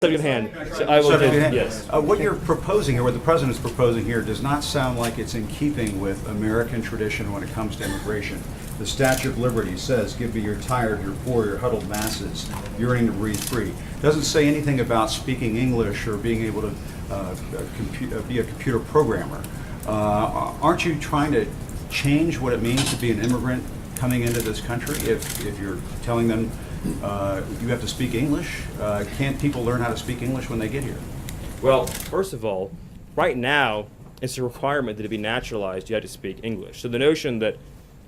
Subject hand. So I will Subject do, hand. yes. What you're proposing here, what the president's proposing here, does not sound like it's in keeping with American tradition when it comes to immigration. The Statue of Liberty says, "Give me your tired, your poor, your huddled masses, yearning to breathe free." Doesn't say anything about speaking English or being able to be a computer programmer. Aren't you trying to change what it means to be an immigrant coming into this country? If you're telling them you have to speak English, can't people learn how to speak English when they get here? Well, first of all, right now, it's a requirement that to be naturalized, you had to speak English. So the notion that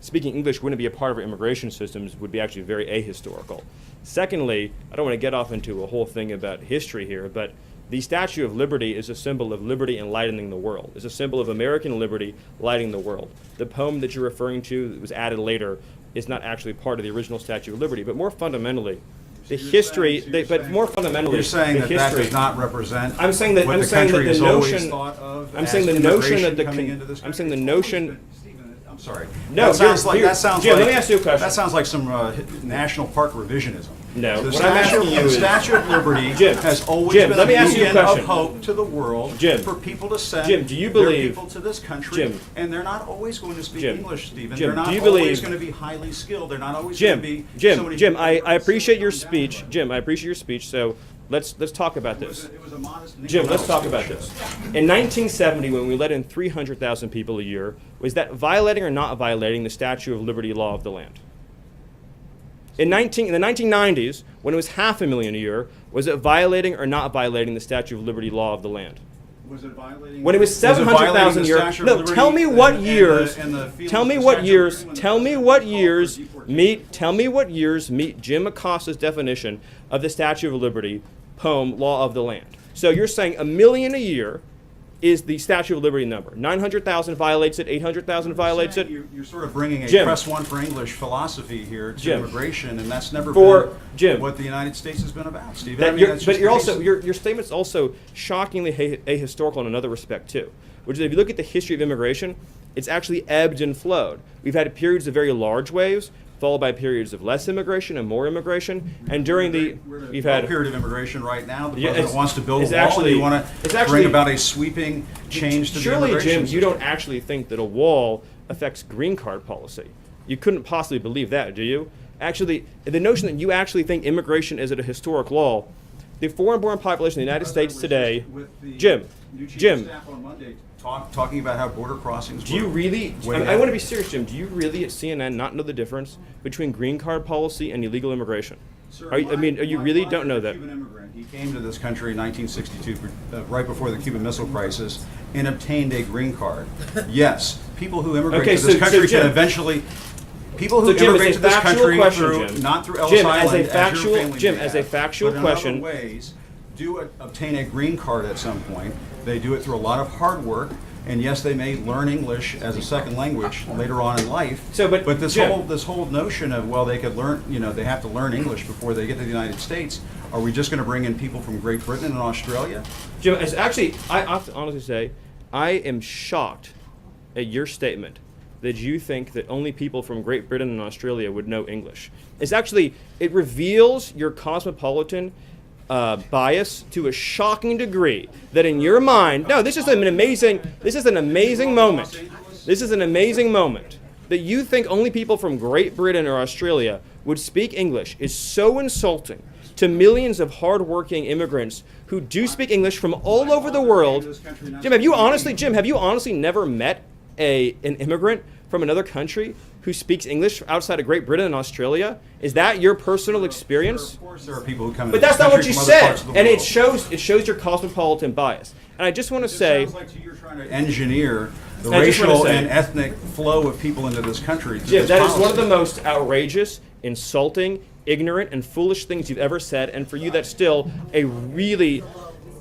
speaking English wouldn't be a part of our immigration systems would be actually very ahistorical. Secondly, I don't want to get off into a whole thing about history here, but the Statue of Liberty is a symbol of liberty enlightening the world. It's a symbol of American liberty lighting the world. The poem that you're referring to that was added later is not actually part of the original Statue of Liberty, but more fundamentally, the history. But more fundamentally, you're saying that history, that does not represent. I'm saying that. What I'm the saying that country the has always notion. thought of I'm as saying the notion that immigration coming into this I'm saying the country. notion. I'm sorry. No, that sounds like Jim, let me ask you a question. That sounds like some national park revisionism. No, The what I'm asking you is- Statue of Liberty Jim, has always Jim, been let me a ask you a beacon of question. hope to the world Jim, for people to send Jim, do you their believe- people to this country. Jim, and they're not always going to speak Jim, English, Stephen. Jim, they're not do you always believe- going to be highly skilled. They're not always going to Jim, be Jim, somebody Jim, who- I appreciate your speech. Jim, I appreciate your speech. So let's talk about this. It was a modest Jim, let's talk speech. about this. In 1970, when we let in 300,000 people a year, was that violating or not violating the Statue of Liberty law of the land? In the 1990s, when it was 500,000 a year, was it violating or not violating the Statue of Liberty law of the land? Was it violating? When it was 700,000 a year. No, tell me what years. Tell me what years. Tell me what years meet. Tell me what years meet Jim Acosta's definition of the Statue of Liberty poem law of the land. So you're saying 1,000,000 a year is the Statue of Liberty number. 900,000 violates it. 800,000 violates it. You're sort of bringing a Jim. press one for English philosophy here to Jim. immigration, and that's never For been Jim. what the United States has been about, Stephen. That I mean, you're, that's but just you're the also case. your statement's also shockingly ahistorical in another respect too, which is if you look at the history of immigration, it's actually ebbed and flowed. We've had periods of very large waves, followed by periods of less immigration and more immigration, and during the we've had a period of immigration right now. The Yeah, president it's- wants to build a it's wall, actually- and you want it's to actually- bring about a sweeping change to the surely, immigration Jim, system. you don't actually think that a wall affects green card policy. You couldn't possibly believe that, do you? Actually, the notion that you actually think immigration is at a historic law, the foreign-born population in the United States today, With the Jim, new chief of Jim, staff on Monday, talking about how border crossings. do you were really, way I ahead. want to be serious, Jim, do you really at CNN not know the difference between green card policy and illegal immigration? Sir, Are you my really father don't know is a that? Cuban immigrant. He came to this country in 1962, right before the Cuban Missile Crisis, and obtained a green card. Yes, people who immigrate Okay, to this so country Jim- can eventually. People who So, Jim, immigrate as to a this factual country question, through, Jim. not through Ellis Jim, Island, as a factual- your family Jim, may as a have, factual but in question- other ways, obtain a green card at some point. They do it through a lot of hard work. And yes, they may learn English as a second language later on in life. So, but this Jim- whole notion of, well, they could learn, they have to learn English before they get to the United States. Are we just going to bring in people from Great Britain and Australia? Jim, actually, I have to honestly say, I am shocked at your statement that you think that only people from Great Britain and Australia would know English. It reveals your cosmopolitan bias to a shocking degree that in your mind, no, this is an amazing moment. This is an amazing moment that you think only people from Great Britain or Australia would speak English is so insulting to millions of hardworking immigrants who do speak English from all over the world. Jim, have you honestly never met an immigrant from another country who speaks English outside of Great Britain and Australia? Is that your personal experience? Of course, there are people who come. But that's not what you said, and it shows your cosmopolitan bias. And I just want to say, It sounds like you're trying to engineer the I just wanna racial say- and ethnic flow of people into this country. through Jim, this that is one of policy. the most outrageous, insulting, ignorant, and foolish things you've ever said. And for you, that's still a really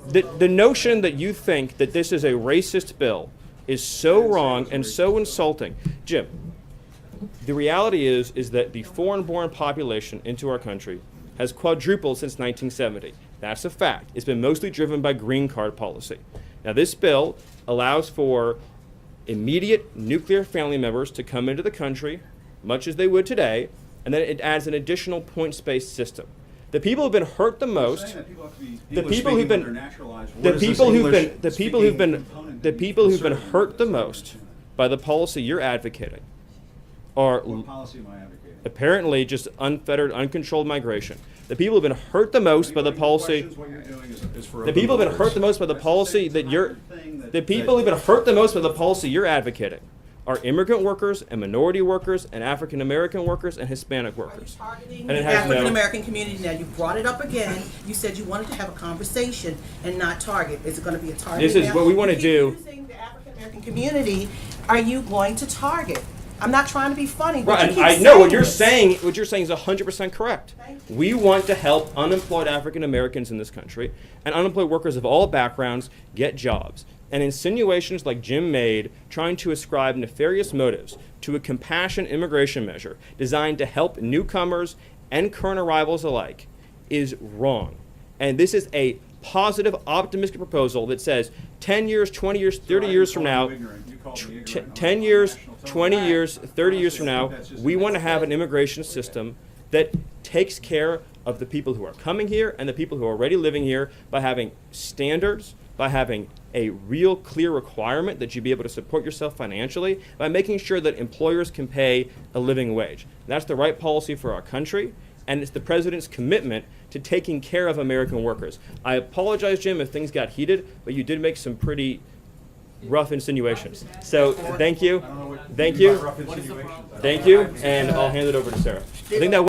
the notion that you think that this is a racist bill is so wrong and so insulting. Jim, the reality is that the foreign-born population into our country has quadrupled since 1970. That's a fact. It's been mostly driven by green card policy. Now, this bill allows for immediate nuclear family members to come into the country, much as they would today, and then it adds an additional points-based system. The people who've been hurt the You're most, saying that people have to be the English people who've speaking when been, they're naturalized. What the does this people who've English been, the people speaking who've been, component the people who've been insert hurt into the this? most by the policy you're advocating are What policy am I advocating? apparently just unfettered, uncontrolled migration. The people who've been hurt the most by the Anybody who policy. questions what you're doing is for The open people who've been doors. hurt the most by the That's policy the that you're, thing that- the people who've been hurt the most by the policy you're advocating are immigrant workers and minority workers and African American workers and Hispanic workers. Targeting And it the has African no, American community. Now you brought it up again. You said you wanted to have a conversation and not target. Is it going to be a target? This is now? what we wanna You keep do. Using the African American community, are you going to target? I'm not trying to be funny, but right, you and keep I know what saying you're this. saying. What you're saying is 100% correct. Thank you. We want to help unemployed African Americans in this country and unemployed workers of all backgrounds get jobs. And insinuations like Jim made, trying to ascribe nefarious motives to a compassion immigration measure designed to help newcomers and current arrivals alike, is wrong. And this is a positive, optimistic proposal that says 10 years, 20 years, 30 years from now, 10 years, 20 years, 30 years from now, we want to have an immigration system that takes care of the people who are coming here and the people who are already living here by having standards, by having a real clear requirement that you be able to support yourself financially, by making sure that employers can pay a living wage. That's the right policy for our country, and it's the president's commitment to taking care of American workers. I apologize, Jim, if things got heated, but you did make some pretty rough insinuations. So thank you, thank you, thank you, and I'll hand it over to Sarah. I think that